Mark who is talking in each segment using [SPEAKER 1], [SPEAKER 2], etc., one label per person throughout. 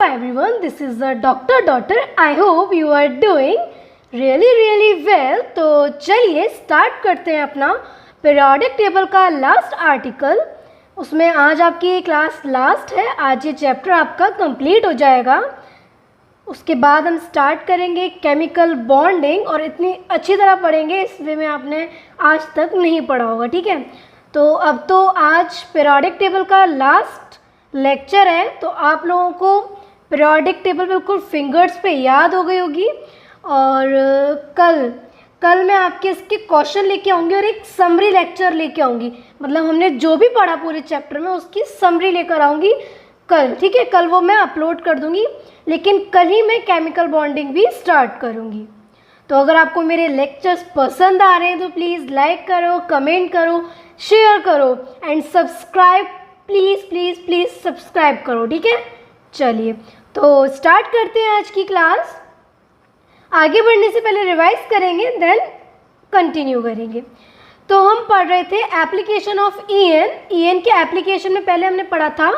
[SPEAKER 1] Hi everyone, this is the doctor daughter. I hope you are doing really well. तो चलिए start करते हैं अपना पीरियोडिक टेबल का लास्ट आर्टिकल. उसमें आज आपकी क्लास लास्ट है. आज ये चैप्टर आपका कंप्लीट हो जाएगा. उसके बाद हम स्टार्ट करेंगे केमिकल बॉन्डिंग और इतनी अच्छी तरह पढ़ेंगे इस वे में आपने आज तक नहीं पढ़ा होगा. ठीक है, तो अब तो आज पीरियोडिक टेबल का लास्ट लेक्चर है. तो आप लोगों को पीरियोडिक टेबल बिल्कुल फिंगर्स पे याद हो गई होगी. और कल मैं आपके इसके क्वेश्चन लेके आऊँगी और एक समरी लेक्चर लेके आऊँगी. मतलब हमने जो भी पढ़ा पूरे चैप्टर में उसकी समरी लेकर आऊँगी कल. ठीक है, कल वो मैं अपलोड कर दूँगी, लेकिन कल ही मैं केमिकल बॉन्डिंग भी स्टार्ट करूँगी. तो अगर आपको मेरे लेक्चर्स पसंद आ रहे हैं तो प्लीज़ लाइक करो, कमेंट करो, शेयर करो एंड सब्सक्राइब. प्लीज़ सब्सक्राइब करो. ठीक है, चलिए तो स्टार्ट करते हैं आज की क्लास. आगे बढ़ने से पहले रिवाइज करेंगे, देन कंटिन्यू करेंगे. तो हम पढ़ रहे थे एप्लीकेशन ऑफ ईएन के एप्लीकेशन में पहले हमने पढ़ा था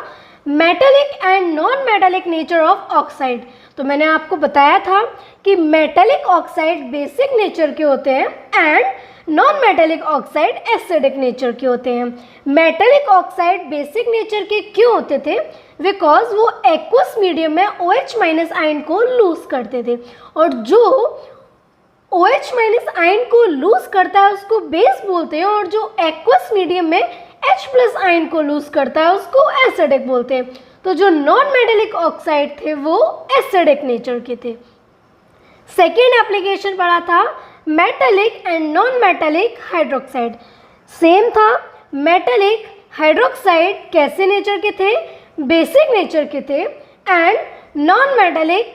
[SPEAKER 1] metallic and non metallic nature of oxide. तो मैंने आपको बताया था कि मेटालिक ऑक्साइड बेसिक नेचर के होते हैं and non metallic oxide acidic nature के होते हैं. मेटालिक ऑक्साइड बेसिक नेचर के क्यों होते थे? बिकॉज वो एक्वस मीडियम में OH- आयन को लूज करते थे, और जो OH- आयन को लूज करता है उसको बेस बोलते हैं, और जो एक्वस मीडियम में H+ आयन को लूज करता है उसको एसिडिक बोलते हैं. तो जो नॉन मेटालिक ऑक्साइड थे वो एसिडिक नेचर के थे. सेकेंड एप्लीकेशन पढ़ा था metallic and non metallic hydroxide. Same था. मेटालिक हाइड्रोक्साइड कैसे नेचर के थे? बेसिक नेचर के थे. एंड नॉन मेटालिक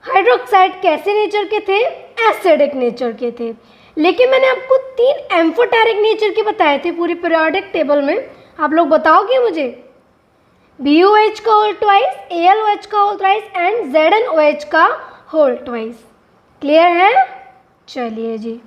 [SPEAKER 1] हाइड्रोक्साइड कैसे नेचर के थे? एसिडिक नेचर के थे. लेकिन मैंने आपको 3 एम्फोटेरिक नेचर के बताए थे पूरी पीरियोडिक टेबल में. आप लोग बताओगे मुझे? BOH का होल ट्वाइस, AlOH का होल ट्वाइस एंड ZnOH का होल ट्वाइस. क्लियर है? चलिए जी.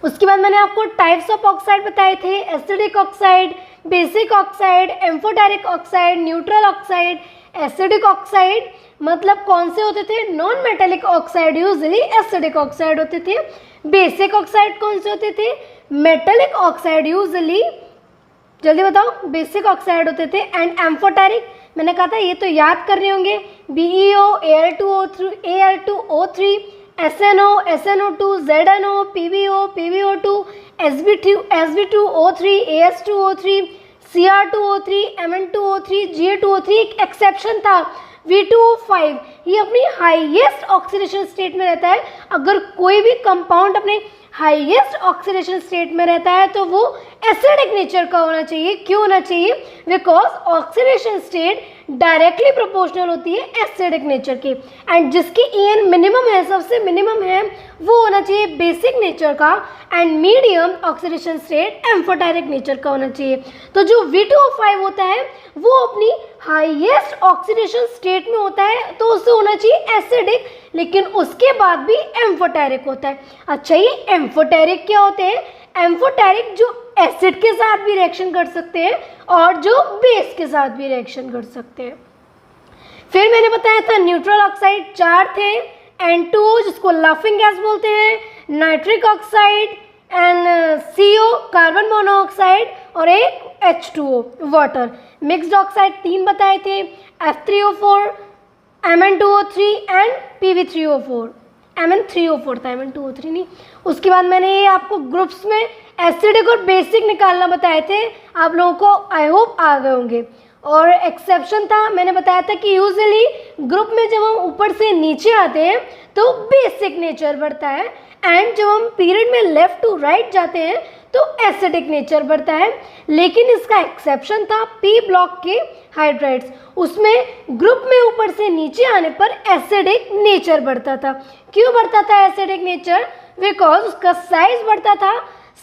[SPEAKER 1] उसके बाद मैंने आपको टाइप्स ऑफ ऑक्साइड बताए थे. Acidic oxide, basic oxide, amphoteric oxide, neutral oxide. Acidic oxide मतलब कौन से होते थे? Non metallic oxide usually acidic oxide होते थे. बेसिक ऑक्साइड कौन से होते थे? मेटालिक ऑक्साइड यूजुअली, जल्दी बताओ, बेसिक ऑक्साइड होते थे. एंड एम्फोटेरिक मैंने कहा था ये तो याद कर रहे होंगे. BeO, Al2O3, SNO, SNO2, ZNO, PbO, PbO2, Sb2O3, As2O3, Cr2O3, Mn2O3, Ga2O3. एक एक्सेप्शन था V2O5. ये अपनी हाईएस्ट ऑक्सीडेशन स्टेट में रहता है. अगर कोई भी कंपाउंड अपने हाईएस्ट ऑक्सीडेशन स्टेट में रहता है तो वो एसिडिक नेचर का होना चाहिए. क्यों होना चाहिए? Because oxidation state directly proportional होती है एसिडिक नेचर के. एंड जिसकी EN मिनिमम है, सबसे मिनिमम है, वो होना चाहिए बेसिक नेचर का. And medium oxidation state amphoteric nature का होना चाहिए. तो जो V2O5 होता है वो अपनी हाईएस्ट ऑक्सीडेशन स्टेट में होता है तो उससे होना चाहिए एसिडिक, लेकिन उसके बाद भी एम्फोटेरिक होता है. अच्छा, ये एम्फोटेरिक क्या होते हैं? एम्फोटेरिक जो एसिड के साथ भी रिएक्शन कर सकते हैं और जो बेस के साथ भी रिएक्शन कर सकते हैं. फिर मैंने बताया था न्यूट्रल ऑक्साइड 4 थे. N2O जिसको लाफिंग गैस बोलते हैं, nitric oxide and CO carbon monoxide, और एक H2O वाटर. मिक्स्ड ऑक्साइड 3 बताए थे, F3O4, Mn2O3 and Pb3O4. Mn3O4 था, Mn2O3 नहीं. उसके बाद मैंने ये आपको ग्रुप्स में एसिडिक और बेसिक निकालना बताए थे. आप लोगों को आई होप आ गए होंगे. और एक्सेप्शन था, मैंने बताया था कि यूजुअली ग्रुप में जब हम ऊपर से नीचे आते हैं तो बेसिक नेचर बढ़ता है, एंड जब हम पीरियड में लेफ्ट टू राइट जाते हैं तो एसिडिक नेचर बढ़ता है. लेकिन इसका एक्सेप्शन था P ब्लॉक के हाइड्राइड्स. उसमें ग्रुप में ऊपर से नीचे आने पर एसिडिक नेचर बढ़ता था. क्यों बढ़ता था एसिडिक नेचर? बिकॉज उसका साइज बढ़ता था.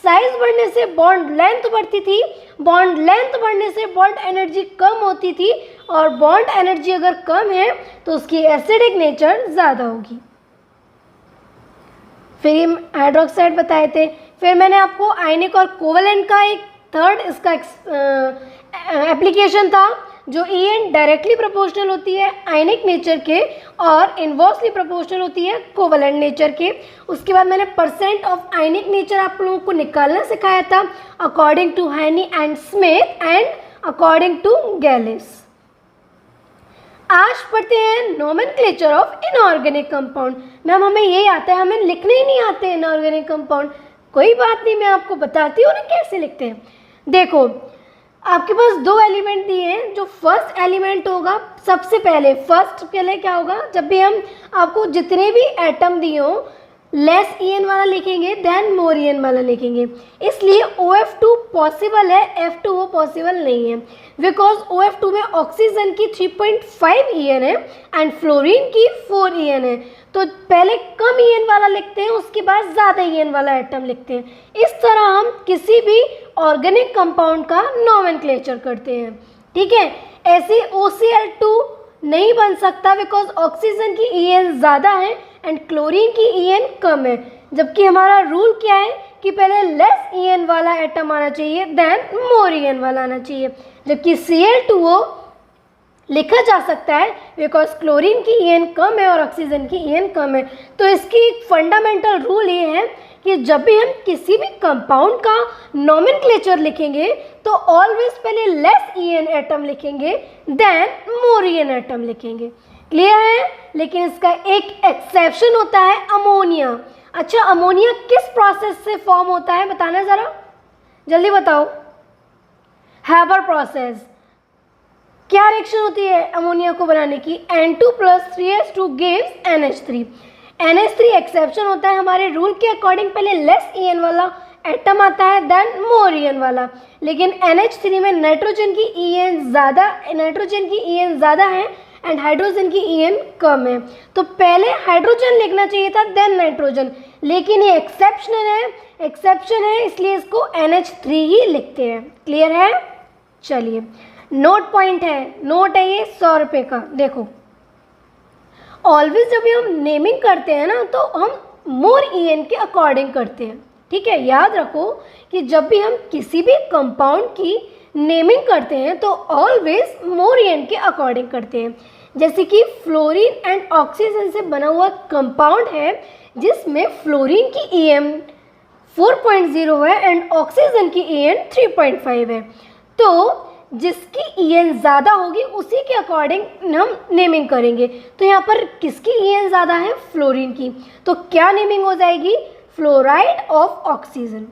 [SPEAKER 1] साइज बढ़ने से बॉन्ड लेंथ बढ़ती थी. बॉन्ड लेंथ बढ़ने से बॉन्ड एनर्जी कम होती थी, और बॉन्ड एनर्जी अगर कम है तो उसकी एसिडिक नेचर ज़्यादा होगी. फिर हाइड्रोक्साइड बताए थे. फिर मैंने आपको आयनिक और कोवेलेंट का एक थर्ड इसका एप्लीकेशन था जो ई एन डायरेक्टली प्रोपोर्शनल होती है आयनिक नेचर के और इनवर्सली प्रोपोर्शनल होती है कोवलेंट नेचर के। उसके बाद मैंने परसेंट ऑफ आयनिक नेचर आप लोगों को निकालना सिखाया था according to Heney and Smith and according to Gallis. आज पढ़ते हैं nomenclature of inorganic compound. Ma'am हमें ये आता है, हमें लिखने ही नहीं आते इनऑर्गेनिक कंपाउंड। कोई बात नहीं, मैं आपको बताती हूँ ना कैसे लिखते हैं। देखो आपके पास दो एलिमेंट दिए हैं। जो फर्स्ट एलिमेंट होगा सबसे पहले क्या होगा, जब भी हम आपको जितने भी एटम दिए हो लेस EN वाला लिखेंगे देन मोर EN वाला लिखेंगे। इसलिए OF2 पॉसिबल है, F2O पॉसिबल नहीं है, बिकॉज OF2 में ऑक्सीजन की 3.5 EN है एंड फ्लोरीन की 4 EN है। तो पहले कम EN वाला लिखते हैं, उसके बाद ज़्यादा EN वाला एटम लिखते हैं। इस तरह हम किसी भी ऑर्गेनिक कंपाउंड का नोमेनक्लेचर करते हैं। ठीक है, ऐसे OCl2 नहीं बन सकता बिकॉज ऑक्सीजन की EN ज़्यादा है एंड क्लोरीन की EN कम है। जबकि हमारा रूल क्या है कि पहले लेस EN वाला एटम आना चाहिए देन मोर EN वाला आना चाहिए। जबकि Cl2O लिखा जा सकता है बिकॉज क्लोरीन की EN कम है और ऑक्सीजन की EN कम है। तो इसकी एक फंडामेंटल रूल ये है कि जब भी हम किसी भी कंपाउंड का नोमेनक्लेचर लिखेंगे तो ऑलवेज पहले लेस EN एटम लिखेंगे देन मोर EN एटम लिखेंगे। क्लियर है? लेकिन इसका एक एक्सेप्शन होता है, अमोनिया। अच्छा, अमोनिया किस प्रोसेस से फॉर्म होता है बताना ज़रा, जल्दी बताओ। Haber process. क्या रिएक्शन होती है अमोनिया को बनाने की? N2 + 3H2 gives NH3। NH3 exception होता है हमारे रूल के अकॉर्डिंग, पहले लेस EN वाला एटम आता है देन मोर EN वाला। लेकिन NH3 में नाइट्रोजन की EN ज़्यादा है एंड हाइड्रोजन की EN कम है। तो पहले हाइड्रोजन लिखना चाहिए था देन नाइट्रोजन, लेकिन ये एक्सेप्शन है इसलिए इसको NH3 ही लिखते हैं। क्लियर है? चलिए, नोट पॉइंट है, नोट है ये 100 रुपये का। देखो ऑलवेज जब भी हम नेमिंग करते हैं ना तो हम मोर EN के अकॉर्डिंग करते हैं। ठीक है, याद रखो कि जब भी हम किसी भी कंपाउंड की नेमिंग करते हैं तो ऑलवेज मोर EN के अकॉर्डिंग करते हैं। जैसे कि फ्लोरीन एंड ऑक्सीजन से बना हुआ कंपाउंड है जिसमें फ्लोरीन की EN 4.0 है एंड ऑक्सीजन की EN 3.5 है। तो जिसकी EN ज़्यादा होगी उसी के अकॉर्डिंग हम नेमिंग करेंगे। तो यहाँ पर किसकी EN ज़्यादा है? फ्लोरीन की। तो क्या नेमिंग हो जाएगी? Fluoride of oxygen.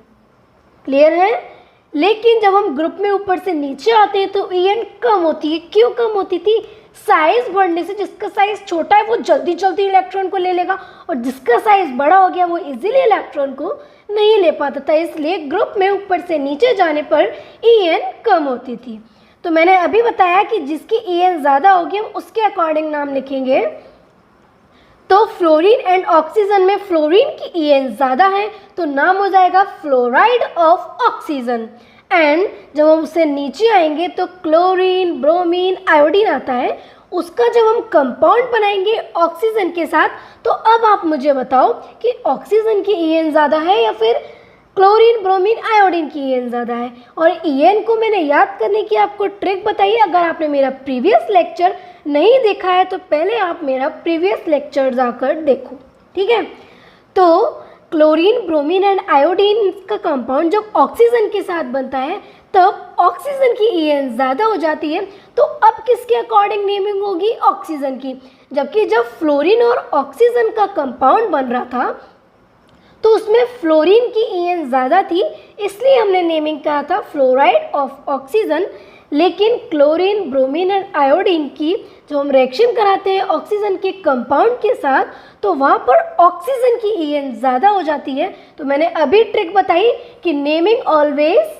[SPEAKER 1] क्लियर है? लेकिन जब हम ग्रुप में ऊपर से नीचे आते हैं तो EN कम होती है। क्यों कम होती थी? साइज बढ़ने से। जिसका साइज छोटा है वो जल्दी इलेक्ट्रॉन को ले लेगा और जिसका साइज बड़ा हो गया वो इजीली इलेक्ट्रॉन को नहीं ले पाता था। इसलिए ग्रुप में ऊपर से नीचे जाने पर EN कम होती थी। तो मैंने अभी बताया कि जिसकी EN ज़्यादा होगी हम उसके अकॉर्डिंग नाम लिखेंगे। तो फ्लोरीन एंड ऑक्सीजन में फ्लोरीन की EN ज़्यादा है तो नाम हो जाएगा फ्लोराइड ऑफ ऑक्सीजन। एंड जब हम उससे नीचे आएंगे तो क्लोरीन, ब्रोमीन, आयोडीन आता है। उसका जब हम कंपाउंड बनाएंगे ऑक्सीजन के साथ तो अब आप मुझे बताओ कि ऑक्सीजन की EN ज़्यादा है या फिर क्लोरीन, ब्रोमीन, आयोडीन की EN ज़्यादा है। और EN को मैंने याद करने की आपको ट्रिक बताई है। अगर आपने मेरा प्रीवियस लेक्चर नहीं देखा है तो पहले आप मेरा प्रीवियस लेक्चर जाकर देखो। ठीक है, तो क्लोरीन, ब्रोमीन एंड आयोडीन का कंपाउंड जब ऑक्सीजन के साथ बनता है तब ऑक्सीजन की EN ज़्यादा हो जाती है। तो अब किसके अकॉर्डिंग नेमिंग होगी? ऑक्सीजन की। जबकि जब फ्लोरीन और ऑक्सीजन का कंपाउंड बन रहा था तो उसमें फ्लोरीन की EN ज़्यादा थी इसलिए हमने नेमिंग करा था फ्लोराइड ऑफ ऑक्सीजन। लेकिन क्लोरीन, ब्रोमीन एंड आयोडीन की जो हम रिएक्शन कराते हैं ऑक्सीजन के कंपाउंड के साथ तो वहाँ पर ऑक्सीजन की EN ज़्यादा हो जाती है। तो मैंने अभी ट्रिक बताई कि नेमिंग ऑलवेज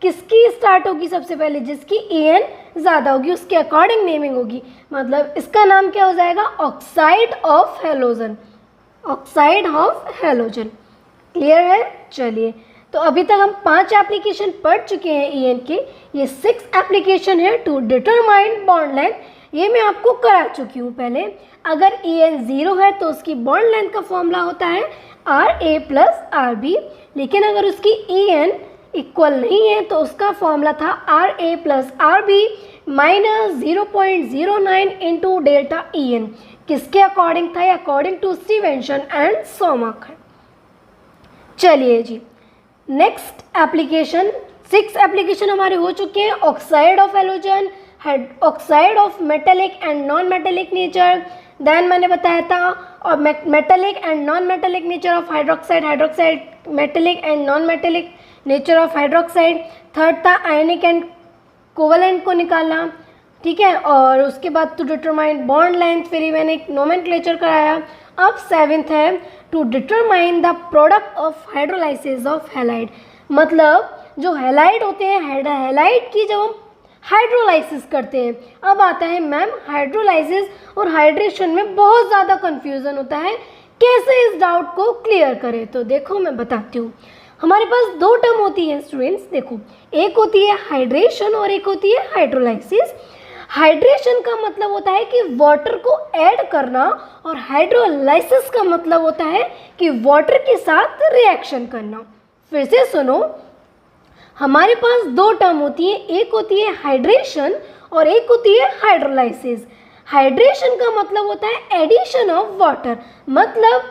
[SPEAKER 1] किसकी स्टार्ट होगी? सबसे पहले जिसकी EN ज़्यादा होगी उसके अकॉर्डिंग नेमिंग होगी। मतलब इसका नाम क्या हो जाएगा? Oxide of halogen. Oxide of halogen. Clear है? चलिए, तो अभी तक हम 5 एप्लीकेशन पढ़ चुके हैं EN के। ये 6 एप्लीकेशन है टू डिटरमाइन बॉन्ड लेंथ। ये मैं आपको करा चुकी हूँ पहले। अगर EN 0 है तो उसकी बॉन्ड लेंथ का फॉर्मूला होता है RA + RB। लेकिन अगर उसकी EN इक्वल नहीं है तो उसका फॉर्मूला था RA plus RB minus 0.09 into delta EN। किसके अकॉर्डिंग था? अकॉर्डिंग टू स्टीवेंसन एंड सोमाक है। चलिए जी, नेक्स्ट एप्लीकेशन 6 एप्लीकेशन हमारे हो चुके हैं। Oxide of halogen, oxide of metallic and non metallic nature, then मैंने बताया था और metallic and non metallic nature of hydroxide, hydroxide metallic and non metallic nature of hydroxide. Third था आयनिक एंड कोवेलेंट को निकालना, ठीक है, और उसके बाद टू डिटरमाइन बॉन्ड लेंथ, फिर मैंने एक नोमेनक्लेचर कराया। अब 7th है to determine the product of hydrolysis of halide. मतलब जो हैलाइड होते हैं, हैलाइड की जब हम हाइड्रोलाइसिस करते हैं। अब आता है मैम हाइड्रोलाइसिस और हाइड्रेशन में बहुत ज़्यादा कंफ्यूजन होता है, कैसे इस डाउट को क्लियर करें? तो देखो मैं बताती हूँ। हमारे पास 2 टर्म होती है स्टूडेंट्स, देखो एक होती है हाइड्रेशन और एक होती है हाइड्रोलाइसिस। हाइड्रेशन का मतलब होता है कि वाटर को ऐड करना और हाइड्रोलाइसिस का मतलब होता है कि वाटर के साथ रिएक्शन करना। फिर से सुनो, हमारे पास 2 टर्म होती है, एक होती है हाइड्रेशन और एक होती है हाइड्रोलाइसिस। हाइड्रेशन का मतलब होता है एडिशन ऑफ वाटर, मतलब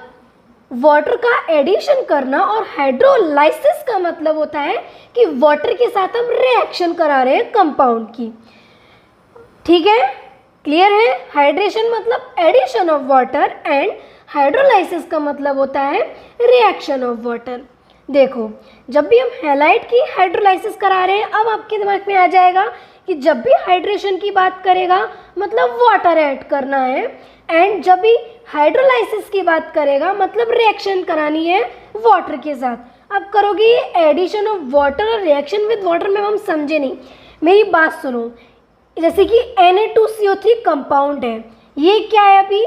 [SPEAKER 1] वाटर का एडिशन करना, और हाइड्रोलाइसिस का मतलब होता है कि वाटर के साथ हम रिएक्शन करा रहे हैं कंपाउंड की। ठीक है, क्लियर है? हाइड्रेशन मतलब addition of water and hydrolysis का मतलब होता है रिएक्शन ऑफ वाटर। देखो जब भी हम हैलाइड की हाइड्रोलाइसिस करा रहे हैं, अब आपके दिमाग में आ जाएगा कि जब भी हाइड्रेशन की बात करेगा मतलब वाटर ऐड करना है, एंड जब भी हाइड्रोलाइसिस की बात करेगा मतलब रिएक्शन करानी है वाटर के साथ। अब करोगे ये एडिशन ऑफ वाटर और रिएक्शन विद वाटर में हम समझे नहीं, मेरी बात सुनो। जैसे कि Na2CO3 कंपाउंड है, ये क्या है? अभी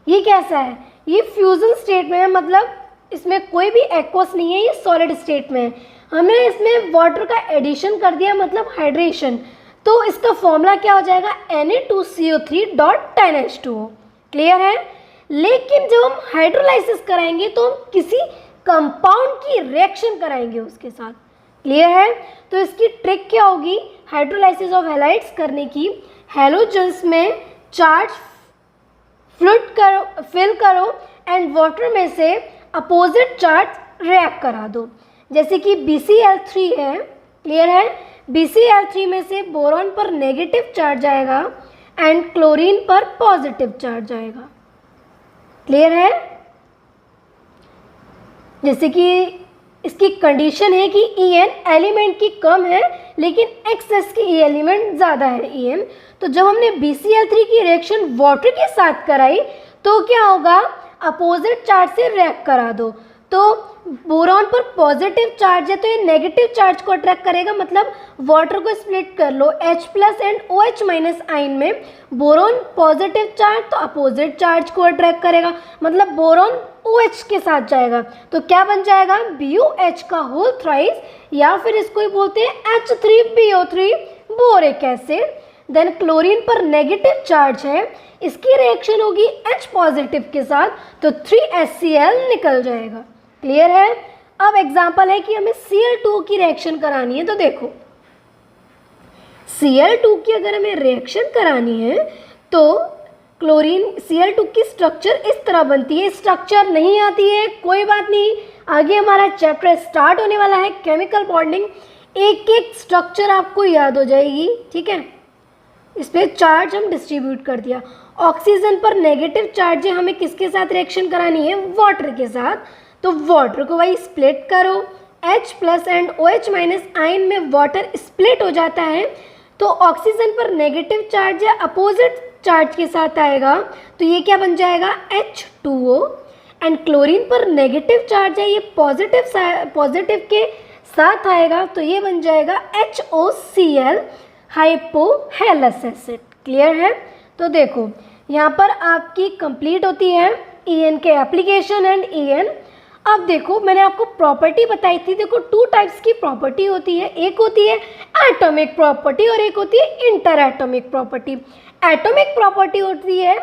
[SPEAKER 1] ये कैसा है? ये फ्यूजन स्टेट में है, मतलब इसमें कोई भी एक्वस नहीं है, ये सॉलिड स्टेट में है। हमने इसमें वाटर का एडिशन कर दिया मतलब हाइड्रेशन, तो इसका फॉर्मूला क्या हो जाएगा? Na2CO3.10H2O। क्लियर है? लेकिन जब हम हाइड्रोलाइसिस कराएंगे तो हम किसी कंपाउंड की रिएक्शन कराएंगे उसके साथ। क्लियर है? तो इसकी ट्रिक क्या होगी हाइड्रोलाइसिस ऑफ हैलाइड्स करने की? हैलोजन्स में चार्ज फिल करो एंड वाटर में से अपोजिट चार्ज रिएक्ट करा दो। जैसे कि BCl3 है, क्लियर है? BCl3 में से बोरॉन पर नेगेटिव चार्ज आएगा एंड क्लोरीन पर पॉजिटिव चार्ज आएगा। क्लियर है? जैसे कि इसकी कंडीशन है कि En एलिमेंट की कम है लेकिन एक्सेस की एलिमेंट ज़्यादा है En। तो जब हमने BCl3 की रिएक्शन वाटर के साथ कराई तो क्या होगा? अपोजिट चार्ज से रिएक्ट करा दो, तो बोरॉन पर पॉजिटिव चार्ज है तो ये नेगेटिव चार्ज को अट्रैक्ट करेगा, मतलब वाटर को स्प्लिट कर लो H plus and OH minus ion में बोरॉन पॉजिटिव चार्ज तो अपोजिट चार्ज को अट्रैक्ट करेगा, मतलब बोरॉन OH के साथ जाएगा तो क्या बन जाएगा? BOH का होल थ्राइस, या फिर इसको ही बोलते हैं H3BO3 boric acid. Then chlorine पर नेगेटिव चार्ज है, इसकी रिएक्शन होगी H पॉजिटिव के साथ तो 3HCl निकल जाएगा। क्लियर है? अब एग्जांपल है कि हमें Cl2 की रिएक्शन करानी है, तो देखो Cl2 की अगर हमें रिएक्शन करानी है तो क्लोरीन Cl2 की स्ट्रक्चर इस तरह बनती है। स्ट्रक्चर नहीं आती है कोई बात नहीं, आगे हमारा चैप्टर स्टार्ट होने वाला है केमिकल बॉन्डिंग, एक एक स्ट्रक्चर आपको याद हो जाएगी। ठीक है, इस पर चार्ज हम डिस्ट्रीब्यूट कर दिया। ऑक्सीजन पर नेगेटिव चार्ज है, हमें किसके साथ रिएक्शन करानी है? वाटर के साथ, तो वाटर को वही स्प्लिट करो H plus and OH minus ion में वाटर स्प्लिट हो जाता है तो ऑक्सीजन पर नेगेटिव चार्ज है अपोजिट चार्ज के साथ आएगा तो ये क्या बन जाएगा? H2O। एंड क्लोरीन पर नेगेटिव चार्ज है, ये पॉजिटिव के साथ आएगा तो ये बन जाएगा HOCl हाइपोहेलस एसिड। क्लियर है? तो देखो यहाँ पर आपकी कंप्लीट होती है En के एप्लीकेशन एंड En। अब देखो मैंने आपको प्रॉपर्टी बताई थी, देखो 2 टाइप्स की प्रॉपर्टी होती है, एक होती है एटॉमिक प्रॉपर्टी और एक होती है inter atomic property. Atomic property होती है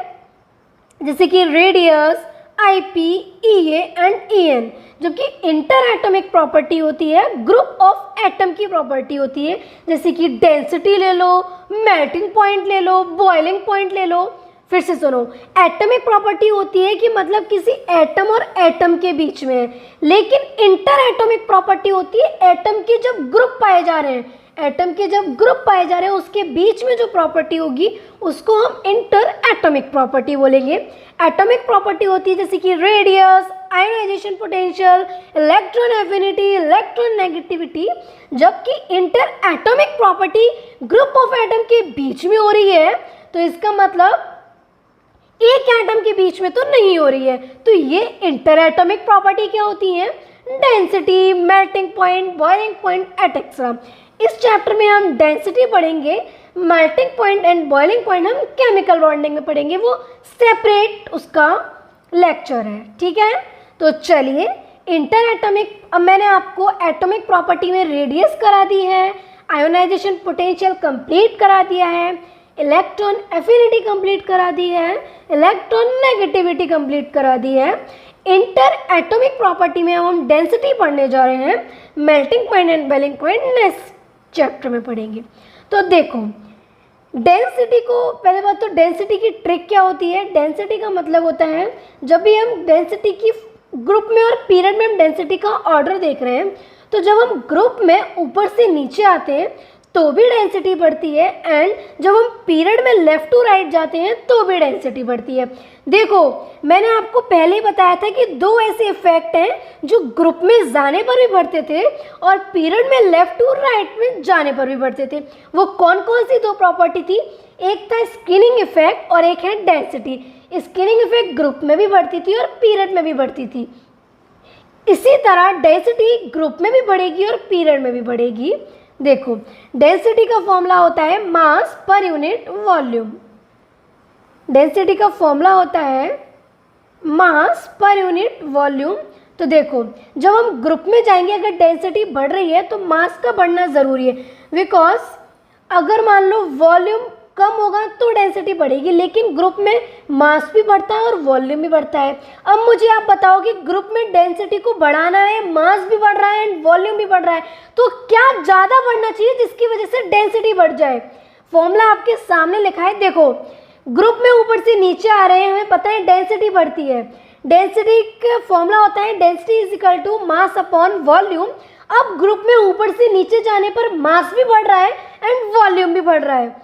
[SPEAKER 1] जैसे कि रेडियस, IPEA एंड EN, जबकि इंटर एटॉमिक प्रॉपर्टी होती है ग्रुप ऑफ एटम की प्रॉपर्टी होती है, जैसे कि डेंसिटी ले लो, मेल्टिंग पॉइंट ले लो, बॉइलिंग पॉइंट ले लो। फिर से सुनो, एटॉमिक प्रॉपर्टी होती है कि मतलब किसी एटम और एटम के बीच में है, लेकिन इंटर एटॉमिक प्रॉपर्टी होती है एटम के जब ग्रुप पाए जा रहे हैं, एटम के जब ग्रुप पाए जा रहे हैं उसके बीच में जो प्रॉपर्टी होगी उसको हम इंटर एटॉमिक प्रॉपर्टी बोलेंगे। एटॉमिक प्रॉपर्टी होती है जैसे कि radius, ionization potential, electron affinity, electron negativity, जबकि inter atomic property group of atom के बीच में हो रही है, तो इसका मतलब एक एटम के बीच में तो नहीं हो रही है। तो ये इंटर एटॉमिक प्रॉपर्टी क्या होती है? Density, melting point, boiling point etcetera. इस चैप्टर में हम डेंसिटी पढ़ेंगे, melting point and boiling point हम केमिकल बॉन्डिंग में पढ़ेंगे, वो सेपरेट उसका लेक्चर है, ठीक है। तो चलिए इंटर एटॉमिक, अब मैंने आपको एटॉमिक प्रॉपर्टी में रेडियस करा दी है, आयोनाइजेशन पोटेंशियल कंप्लीट करा दिया है, इलेक्ट्रॉन एफिनिटी कंप्लीट करा दी है, इलेक्ट्रॉन नेगेटिविटी कंप्लीट करा दी है। इंटर एटॉमिक प्रॉपर्टी में हम डेंसिटी पढ़ने जा रहे हैं, melting point and boiling point next chapter में पढ़ेंगे। तो देखो डेंसिटी को, पहले बात तो डेंसिटी की ट्रिक क्या होती है? डेंसिटी का मतलब होता है जब भी हम डेंसिटी की ग्रुप में और पीरियड में हम डेंसिटी का ऑर्डर देख रहे हैं, तो जब हम ग्रुप में ऊपर से नीचे आते हैं तो भी डेंसिटी बढ़ती है, एंड जब हम पीरियड में लेफ्ट टू राइट जाते हैं तो भी डेंसिटी बढ़ती है। देखो मैंने आपको पहले ही बताया था कि दो ऐसे इफेक्ट हैं जो ग्रुप में जाने पर भी बढ़ते थे और पीरियड में लेफ्ट टू राइट में जाने पर भी बढ़ते थे। वो कौन कौन सी दो प्रॉपर्टी थी? एक था स्किनिंग इफेक्ट और एक है डेंसिटी। स्किनिंग इफेक्ट ग्रुप में भी बढ़ती थी और पीरियड में भी बढ़ती थी। इसी तरह डेंसिटी ग्रुप में भी बढ़ेगी और पीरियड में भी बढ़ेगी। देखो डेंसिटी का फॉर्मूला होता है मास पर यूनिट वॉल्यूम। डेंसिटी का फॉर्मूला होता है मास पर यूनिट वॉल्यूम। तो देखो जब हम ग्रुप में जाएंगे, अगर डेंसिटी बढ़ रही है तो मास का बढ़ना ज़रूरी है, बिकॉज अगर मान लो वॉल्यूम कम होगा तो डेंसिटी बढ़ेगी, लेकिन ग्रुप में मास भी बढ़ता है और वॉल्यूम भी बढ़ता है। अब मुझे आप बताओ कि ग्रुप में डेंसिटी को बढ़ाना है, मास भी बढ़ रहा है एंड वॉल्यूम भी बढ़ रहा है, तो क्या ज़्यादा बढ़ना चाहिए जिसकी वजह से डेंसिटी बढ़ जाए? फॉर्मूला आपके सामने लिखा है, देखो ग्रुप में ऊपर से नीचे आ रहे हैं, हमें पता है डेंसिटी बढ़ती है। डेंसिटी का फॉर्मूला होता है density is equal to mass upon volume. अब ग्रुप में ऊपर से नीचे जाने पर मास भी बढ़ रहा है एंड वॉल्यूम भी बढ़ रहा है।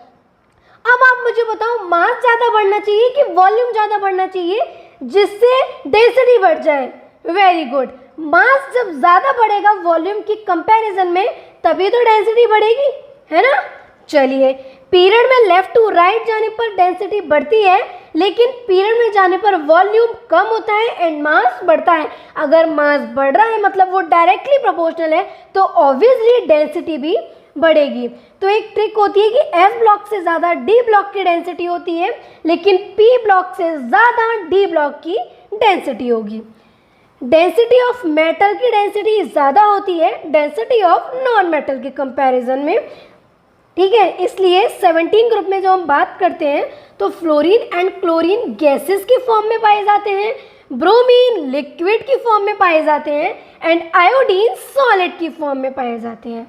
[SPEAKER 1] अब आप मुझे बताओ मास ज़्यादा बढ़ना चाहिए कि वॉल्यूम ज़्यादा बढ़ना चाहिए जिससे डेंसिटी बढ़ जाए? वेरी गुड, मास जब ज़्यादा बढ़ेगा वॉल्यूम की कंपैरिजन में तभी तो डेंसिटी बढ़ेगी, है ना। चलिए पीरियड में लेफ्ट टू राइट जाने पर डेंसिटी बढ़ती है, लेकिन पीरियड में जाने पर वॉल्यूम कम होता है एंड मास बढ़ता है। अगर मास बढ़ रहा है मतलब वो डायरेक्टली प्रोपोर्शनल है, तो ऑब्वियसली डेंसिटी भी बढ़ेगी। तो एक ट्रिक होती है कि एस ब्लॉक से ज़्यादा डी ब्लॉक की डेंसिटी होती है, लेकिन पी ब्लॉक से ज़्यादा डी ब्लॉक की डेंसिटी होगी। डेंसिटी ऑफ मेटल की डेंसिटी ज़्यादा होती है डेंसिटी ऑफ नॉन मेटल के कंपैरिजन में, ठीक है। इसलिए 17 ग्रुप में जो हम बात करते हैं तो फ्लोरीन एंड क्लोरीन गैसेस की फॉर्म में पाए जाते हैं, ब्रोमीन लिक्विड की फॉर्म में पाए जाते हैं एंड आयोडीन सॉलिड की फॉर्म में पाए जाते हैं।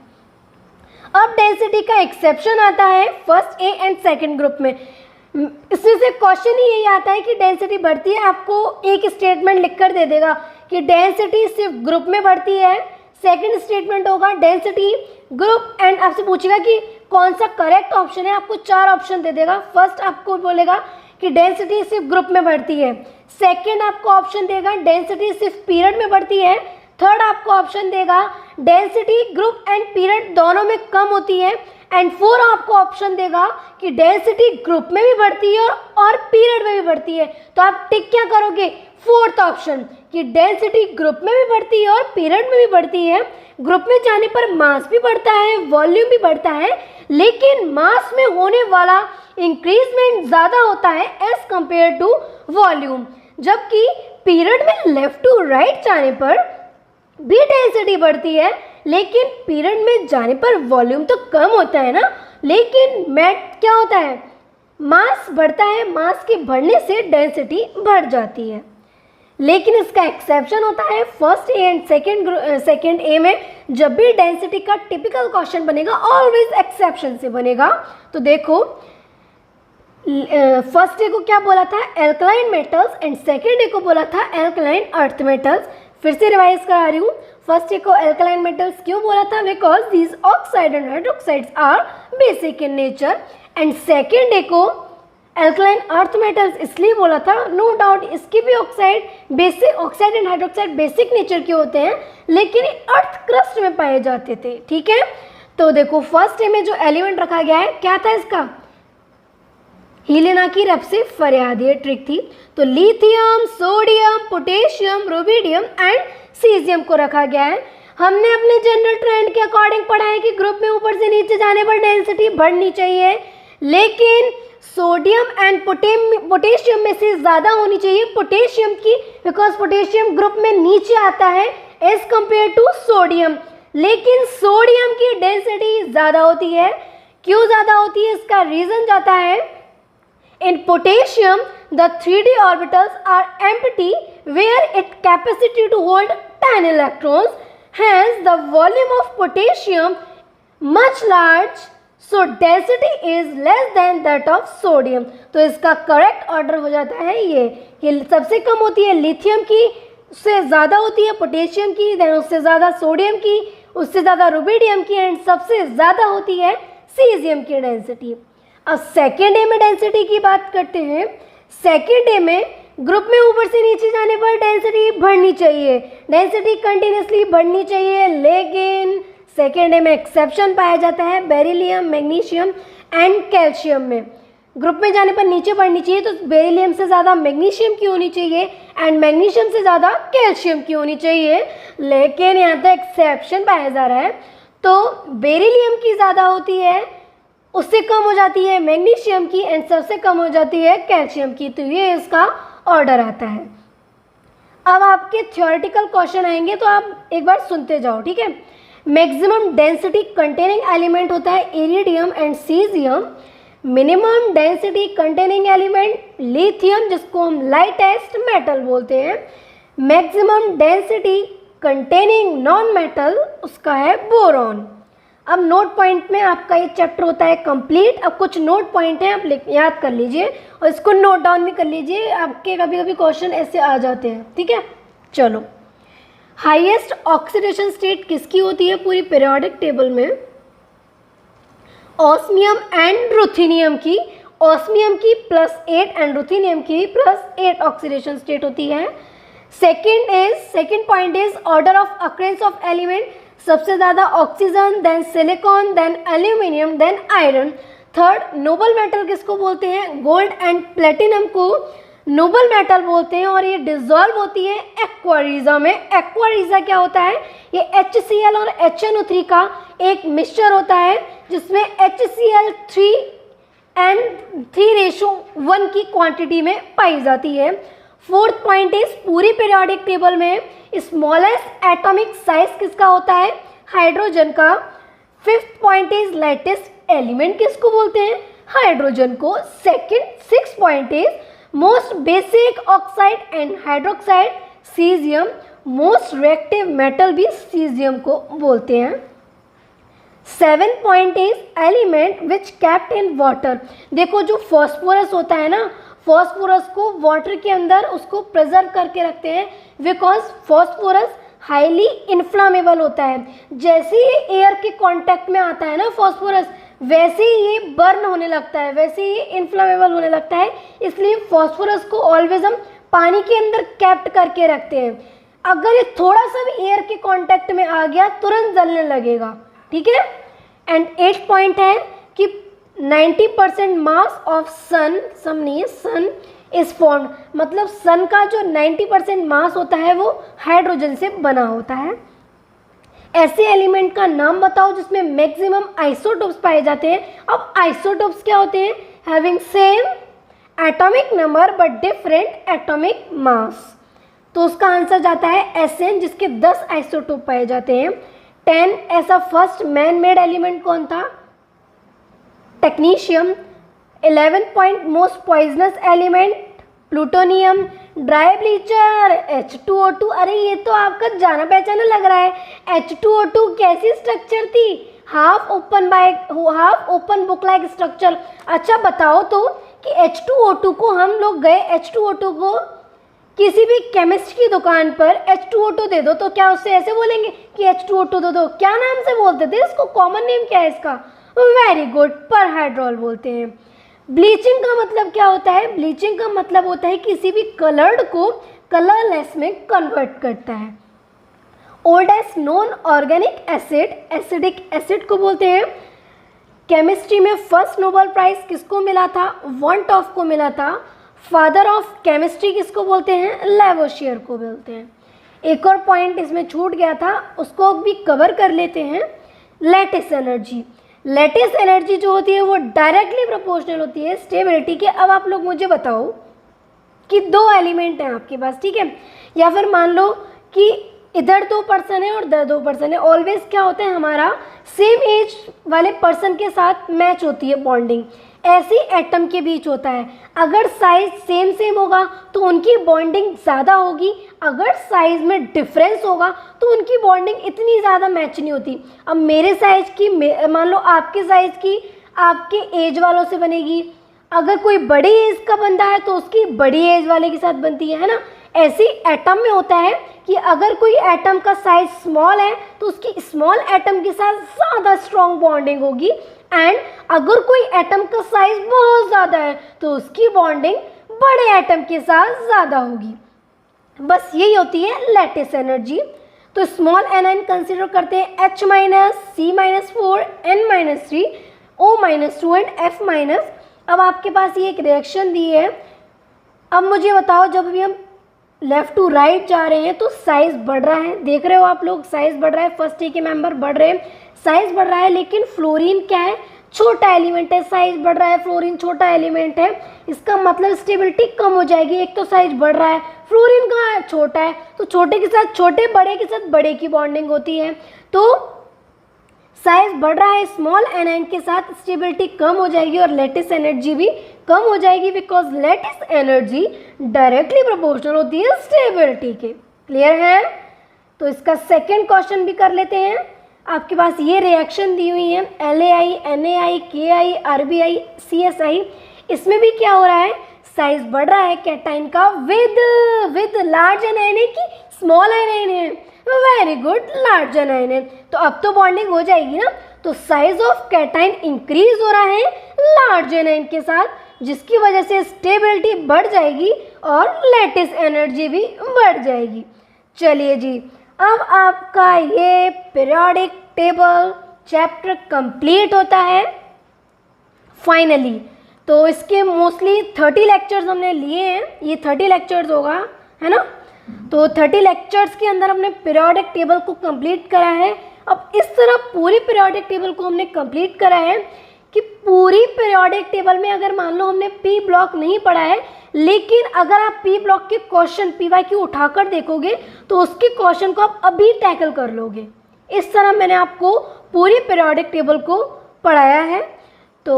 [SPEAKER 1] अब डेंसिटी का एक्सेप्शन आता है first A and second group में। इसमें से क्वेश्चन ही यही आता है कि डेंसिटी बढ़ती है, आपको एक स्टेटमेंट लिखकर दे देगा कि डेंसिटी सिर्फ ग्रुप में बढ़ती है। सेकंड स्टेटमेंट होगा डेंसिटी ग्रुप, एंड आपसे पूछेगा कि कौन सा करेक्ट ऑप्शन है, आपको 4 ऑप्शन दे देगा। फर्स्ट आपको बोलेगा कि डेंसिटी सिर्फ ग्रुप में बढ़ती है, सेकंड आपको ऑप्शन देगा डेंसिटी सिर्फ पीरियड में बढ़ती है, थर्ड आपको ऑप्शन देगा डेंसिटी ग्रुप एंड पीरियड दोनों में कम होती है, एंड फोर आपको ऑप्शन देगा कि डेंसिटी ग्रुप में भी बढ़ती है और पीरियड में भी बढ़ती है। तो आप टिक क्या करोगे? फोर्थ ऑप्शन कि डेंसिटी ग्रुप में भी बढ़ती है और पीरियड में भी बढ़ती है। ग्रुप में जाने पर मास भी बढ़ता है, वॉल्यूम भी बढ़ता है, लेकिन मास में होने वाला इंक्रीजमेंट ज़्यादा होता है एज कंपेयर टू वॉल्यूम, जबकि पीरियड में लेफ्ट टू राइट जाने पर भी डेंसिटी बढ़ती है, लेकिन पीरियड में जाने पर वॉल्यूम तो कम होता है ना, लेकिन मैट क्या होता है? मास बढ़ता है, मास के बढ़ने से डेंसिटी बढ़ जाती है। लेकिन इसका एक्सेप्शन होता है फर्स्ट ए एंड सेकेंड ए में। जब भी डेंसिटी का टिपिकल क्वेश्चन बनेगा ऑलवेज एक्सेप्शन से बनेगा। तो देखो फर्स्ट ए को क्या बोला था, alkaline metals, and second a को बोला था एल्कलाइन अर्थ मेटल्स। फिर से रिवाइज करा रही हूँ, फर्स्ट ए को एल्कलाइन मेटल्स क्यों बोला था, because these oxide and hydroxides are basic in nature, and second a को एल्कलाइन अर्थ मेटल्स इसलिए बोला था, नो डाउट इसके भी oxide and hydroxide basic nature के होते हैं, लेकिन अर्थ क्रस्ट में पाए जाते थे। ठीक है, तो देखो फर्स्ट ए में जो एलिमेंट रखा गया है क्या था इसका, हीलिना की रब से फरियाद, ये ट्रिक थी। तो lithium, sodium, potassium, rubidium and caesium को रखा गया है। हमने अपने जनरल ट्रेंड के अकॉर्डिंग पढ़ा है कि ग्रुप में ऊपर से नीचे जाने पर डेंसिटी बढ़नी चाहिए, लेकिन सोडियम एंड पोटेशियम में से ज़्यादा होनी चाहिए पोटेशियम की, बिकॉज पोटेशियम ग्रुप में नीचे आता है एज कंपेयर टू सोडियम, लेकिन सोडियम की डेंसिटी ज़्यादा होती है। क्यों ज़्यादा होती है, इसका रीज़न जाता है, in potassium the 3d orbitals are empty where its capacity to hold 10 electrons, hence the volume of potassium much large, so density is less than that of sodium। तो इसका करेक्ट ऑर्डर हो जाता है ये सबसे कम होती है लिथियम की, उससे ज़्यादा होती है पोटेशियम की, देन उससे ज़्यादा सोडियम की, उससे ज़्यादा रुबिडियम की, एंड सबसे ज़्यादा होती है सीजियम की डेंसिटी। अब सेकेंड ए में डेंसिटी की बात करते हैं। सेकेंड ए में ग्रुप में ऊपर से नीचे जाने पर डेंसिटी बढ़नी चाहिए, डेंसिटी कंटिन्यूसली बढ़नी चाहिए, लेकिन सेकेंड ए में एक्सेप्शन पाया जाता है बेरिलियम, मैग्नीशियम एंड कैल्शियम में। ग्रुप में जाने पर नीचे बढ़नी चाहिए, तो बेरिलियम से ज़्यादा मैग्नीशियम की होनी चाहिए एंड मैग्नीशियम से ज़्यादा कैल्शियम की होनी चाहिए, लेकिन यहाँ तो एक्सेप्शन पाया जा रहा है। तो बेरिलियम की ज़्यादा होती है, उससे कम हो जाती है मैग्नीशियम की, एंड सबसे कम हो जाती है कैल्शियम की। तो ये इसका ऑर्डर आता है। अब आपके थ्योरेटिकल क्वेश्चन आएंगे तो आप एक बार सुनते जाओ, ठीक है। मैक्सिमम डेंसिटी कंटेनिंग एलिमेंट होता है iridium and caesium. Minimum density containing element lithium, जिसको हम लाइटेस्ट मेटल बोलते हैं। Maximum density containing non metal, उसका है बोरॉन। अब नोट पॉइंट में आपका ये चैप्टर होता है कंप्लीट। अब कुछ नोट पॉइंट हैं, आप याद कर लीजिए और इसको नोट डाउन भी कर लीजिए, आपके कभी कभी क्वेश्चन ऐसे आ जाते हैं, ठीक है। चलो, हाईएस्ट ऑक्सीडेशन स्टेट किसकी होती है पूरी पीरियोडिक टेबल में, ऑस्मियम एंड रुथेनियम की। ऑस्मियम की +8 एंड रुथेनियम की +8 ऑक्सीडेशन स्टेट होती है। Second point is order of occurrence of element, सबसे ज़्यादा oxygen, then silicon, then aluminium, then iron. Third, noble metal किसको बोलते हैं, गोल्ड एंड प्लेटिनम को नोबल मेटल बोलते हैं, और ये डिजॉल्व होती है एक्वारीजा में। एक्वारीजा क्या होता है, ये HCl और HNO3 का एक मिक्सचर होता है, जिसमें HCl 3:1 की क्वांटिटी में पाई जाती है। फोर्थ पॉइंट इज पूरी पीरियोडिक टेबल में स्मॉलेस्ट एटॉमिक साइज किसका होता है, हाइड्रोजन का। Fifth point is lightest element किसको बोलते हैं, हाइड्रोजन को। Six point is most basic oxide and hydroxide caesium, most reactive metal भी सीजियम को बोलते हैं। 7 point is element which kept in water. देखो जो फॉस्फोरस होता है ना, फॉस्फोरस को वाटर के अंदर उसको प्रिजर्व करके रखते हैं, बिकॉज फॉस्फोरस हाईली इन्फ्लामेबल होता है। जैसे ही एयर के कांटेक्ट में आता है ना फॉस्फोरस, वैसे ही ये बर्न होने लगता है, वैसे ही इन्फ्लामेबल होने लगता है। इसलिए फॉस्फोरस को ऑलवेज हम पानी के अंदर कैप्ट करके रखते हैं। अगर ये थोड़ा सा भी एयर के कांटेक्ट में आ गया तुरंत जलने लगेगा, ठीक है। एंड 8 पॉइंट है कि 90% mass of sun is formed, मतलब सन का जो 90% मास होता है वो हाइड्रोजन से बना होता है। ऐसे एलिमेंट का नाम बताओ जिसमें मैक्सिमम आइसोटोप्स पाए जाते हैं। अब आइसोटोप्स क्या होते हैं, having same atomic number but different atomic mass. तो उसका आंसर जाता है Sn, जिसके 10 आइसोटोप पाए जाते हैं। 10 ऐसा फर्स्ट मैन मेड एलिमेंट कौन था, technetium. 11 point most poisonous element plutonium. Dry bleacher H2O2, अरे ये तो आपका जाना पहचाना लग रहा है। H2O2 कैसी स्ट्रक्चर थी? Half open book like structure. अच्छा बताओ तो कि H2O2 को हम लोग गए, H2O2 को किसी भी केमिस्ट की दुकान पर H2O2 दे दो तो क्या उससे ऐसे बोलेंगे कि H2O2 दे दो? क्या नाम से बोलते थे इसको? कॉमन नेम क्या है इसका? वेरी गुड, परहाइड्रोल बोलते हैं। ब्लीचिंग का मतलब क्या होता है? ब्लीचिंग का मतलब होता है किसी भी कलर्ड को कलरलेस में कन्वर्ट करता है। Oldest non organic acid, acidic acid को बोलते हैं। केमिस्ट्री में फर्स्ट नोबेल प्राइज किसको मिला था? वन टॉफ को मिला था। फादर ऑफ केमिस्ट्री किसको बोलते हैं? लेवोशियर को बोलते हैं। एक और पॉइंट इसमें छूट गया था, उसको भी कवर कर लेते हैं। लैटिस एनर्जी, लैटिस एनर्जी जो होती है वो डायरेक्टली प्रोपोर्शनल होती है स्टेबिलिटी के। अब आप लोग मुझे बताओ कि दो एलिमेंट हैं आपके पास, ठीक है, या फिर मान लो कि इधर 2 पर्सन है और इधर 2 पर्सन है। ऑलवेज क्या होता है, हमारा सेम एज वाले पर्सन के साथ मैच होती है बॉन्डिंग, ऐसी एटम के बीच होता है। अगर साइज सेम होगा तो उनकी बॉन्डिंग ज़्यादा होगी, अगर साइज में डिफरेंस होगा तो उनकी बॉन्डिंग इतनी ज़्यादा मैच नहीं होती। अब मेरे साइज की मान लो आपके साइज की आपके एज वालों से बनेगी, अगर कोई बड़ी एज का बंदा है तो उसकी बड़ी एज वाले के साथ बनती है ना। ऐसी एटम में होता है कि अगर कोई एटम का साइज स्मॉल है तो उसकी स्मॉल एटम के साथ ज़्यादा स्ट्रॉन्ग बॉन्डिंग होगी, एंड अगर कोई एटम का साइज बहुत ज़्यादा है तो उसकी बॉन्डिंग बड़े एटम के साथ ज़्यादा होगी। बस यही होती है लैटिस एनर्जी। तो स्मॉल एन कंसिडर करते हैं H-, C-4, N-3, O-2 and F-। अब आपके पास ये एक रिएक्शन दी है। अब मुझे बताओ, जब भी हम लेफ्ट टू राइट जा रहे हैं तो साइज बढ़ रहा है, देख रहे हो आप लोग, साइज बढ़ रहा है, फर्स्ट ए के मेंबर बढ़ रहे हैं, साइज बढ़ रहा है। लेकिन फ्लोरीन क्या है? छोटा एलिमेंट है, साइज बढ़ रहा है, फ्लोरीन छोटा एलिमेंट है, इसका मतलब स्टेबिलिटी कम हो जाएगी। एक तो साइज बढ़ रहा है, फ्लोरीन कहाँ है? छोटा है, तो छोटे के साथ छोटे, बड़े के साथ बड़े की बॉन्डिंग होती है। तो साइज बढ़ रहा है, स्मॉल एन के साथ स्टेबिलिटी कम हो जाएगी और लैटिस एनर्जी भी कम हो जाएगी, because lattice energy directly proportional होती है स्टेबिलिटी के। क्लियर है? तो इसका सेकेंड क्वेश्चन भी कर लेते हैं। आपके पास ये रिएक्शन दी हुई है LAI, NAI, KI, RBI, CSI। इसमें भी क्या हो रहा है? साइज बढ़ रहा है कैटाइन का विद लार्ज एनायन है कि स्मॉल एनायन है? वेरी गुड, लार्ज एनायन है। तो अब तो बॉन्डिंग हो जाएगी ना। तो साइज ऑफ कैटाइन इंक्रीज हो रहा है लार्ज एनायन के साथ, जिसकी वजह से स्टेबिलिटी बढ़ जाएगी और लैटिस एनर्जी भी बढ़ जाएगी। चलिए जी, अब आपका ये पीरियोडिक टेबल चैप्टर कंप्लीट होता है फाइनली। तो इसके मोस्टली 30 लेक्चर्स हमने लिए हैं, ये 30 लेक्चर्स होगा, है ना। तो 30 लेक्चर्स के अंदर हमने पीरियोडिक टेबल को कंप्लीट करा है। अब इस तरह पूरी पीरियोडिक टेबल को हमने कंप्लीट करा है कि पूरी पीरियोडिक टेबल में अगर मान लो हमने पी ब्लॉक नहीं पढ़ा है, लेकिन अगर आप पी ब्लॉक के क्वेश्चन PYQ उठाकर देखोगे तो उसके क्वेश्चन को आप अभी टैकल कर लोगे। इस तरह मैंने आपको पूरी पीरियोडिक टेबल को पढ़ाया है। तो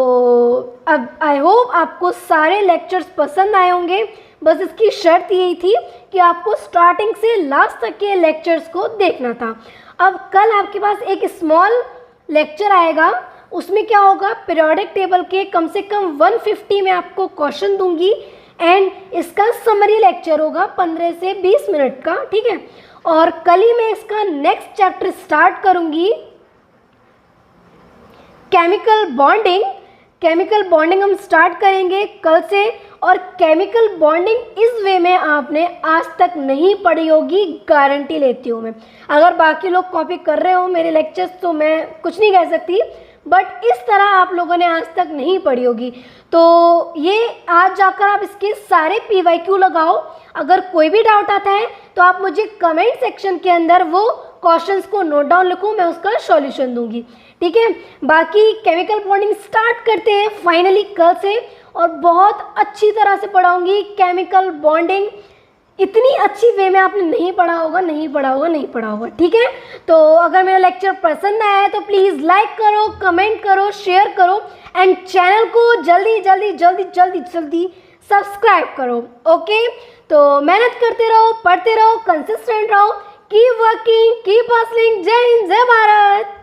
[SPEAKER 1] अब आई होप आपको सारे लेक्चर्स पसंद आए होंगे। बस इसकी शर्त यही थी कि आपको स्टार्टिंग से लास्ट तक के लेक्चर्स को देखना था। अब कल आपके पास एक स्मॉल लेक्चर आएगा, उसमें क्या होगा, पीरियोडिक टेबल के कम से कम 150 में आपको क्वेश्चन दूंगी, एंड इसका समरी लेक्चर होगा 15 से 20 मिनट का, ठीक है। और कल ही मैं इसका नेक्स्ट चैप्टर स्टार्ट करूंगी, केमिकल बॉन्डिंग। केमिकल बॉन्डिंग हम स्टार्ट करेंगे कल से, और केमिकल बॉन्डिंग इस वे में आपने आज तक नहीं पढ़ी होगी, गारंटी लेती हूँ मैं। अगर बाकी लोग कॉपी कर रहे हो मेरे लेक्चर्स तो मैं कुछ नहीं कह सकती, बट इस तरह आप लोगों ने आज तक नहीं पढ़ी होगी। तो ये आज जाकर आप इसके सारे PYQ लगाओ। अगर कोई भी डाउट आता है तो आप मुझे कमेंट सेक्शन के अंदर वो क्वेश्चंस को नोट डाउन लिखो, मैं उसका सॉल्यूशन दूंगी, ठीक है। बाकी केमिकल बॉन्डिंग स्टार्ट करते हैं फाइनली कल से, और बहुत अच्छी तरह से पढ़ाऊंगी केमिकल बॉन्डिंग। इतनी अच्छी वे में आपने नहीं पढ़ा होगा, ठीक है। तो अगर मेरा लेक्चर पसंद आया है तो प्लीज़ लाइक करो, कमेंट करो, शेयर करो, एंड चैनल को जल्दी सब्सक्राइब करो। ओके, तो मेहनत करते रहो, पढ़ते रहो, कंसिस्टेंट रहो, कीप वर्किंग, कीप हसलिंग। जय हिंद, जय भारत।